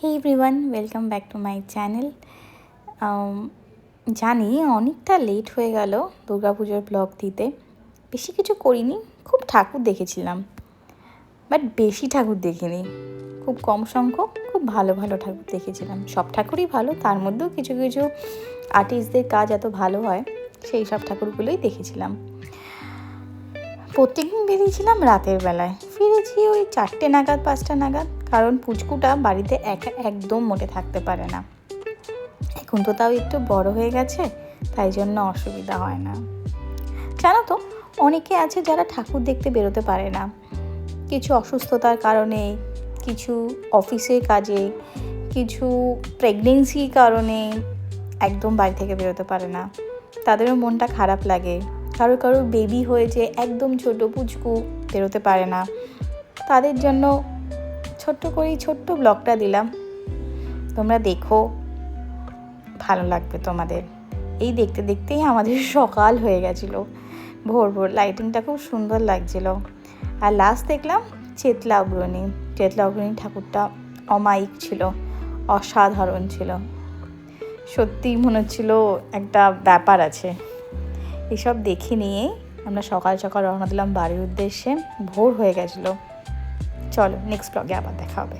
Hey everyone, welcome back to my channel. জানি অনেকটা late হয়ে গেল দুর্গাপুজোর ব্লগ দিতে। বেশি কিছু করিনি, খুব ঠাকুর দেখেছিলাম, বাট বেশি ঠাকুর দেখিনি। খুব কম সংখ্যক খুব ভালো ভালো ঠাকুর দেখেছিলাম। সব ঠাকুরই ভালো, তার মধ্যেও কিছু কিছু আর্টিস্টদের কাজ এত ভালো হয়, সেই সব ঠাকুরগুলোই দেখেছিলাম। প্রত্যেকদিন বেরিয়েছিলাম রাতের বেলায়, ফিরেছি ওই 4টে নাগাদ 5টা নাগাদ, কারণ পুচকুটা বাড়িতে একা একদম মোটে থাকতে পারে না। এখন তো তাও একটু বড় হয়ে গেছে, তাই জন্য অসুবিধা হয় না। জানো তো, অনেকে আছে যারা ঠাকুর দেখতে বেরোতে পারে না, কিছু অসুস্থতার কারণে, কিছু অফিসের কাজে, কিছু প্রেগনেন্সির কারণে একদম বাড়ি থেকে বেরোতে পারে না। তাদেরও মনটা খারাপ লাগে। কারো কারো বেবি হয়েছে, একদম ছোট পুচকু, বেরোতে পারে না। তাদের জন্য ছোট্ট ব্লগটা দিলাম, তোমরা দেখো, ভালো লাগবে তোমাদের। এই দেখতে দেখতেই আমাদের সকাল হয়ে গেছিলো, ভোর ভোর। লাইটিংটা খুব সুন্দর লাগছিল। আর লাস্ট দেখলাম চেতলা অগ্রণী ঠাকুরটা অমায়িক ছিল, অসাধারণ ছিল। সত্যিই মনে হচ্ছিল একটা ব্যাপার আছে। এসব দেখে নিয়ে আমরা সকাল সকাল রওনা দিলাম বাড়ির উদ্দেশ্যে। ভোর হয়ে গেছিলো। চলো, নেক্সট ব্লগে আবার দেখা হবে।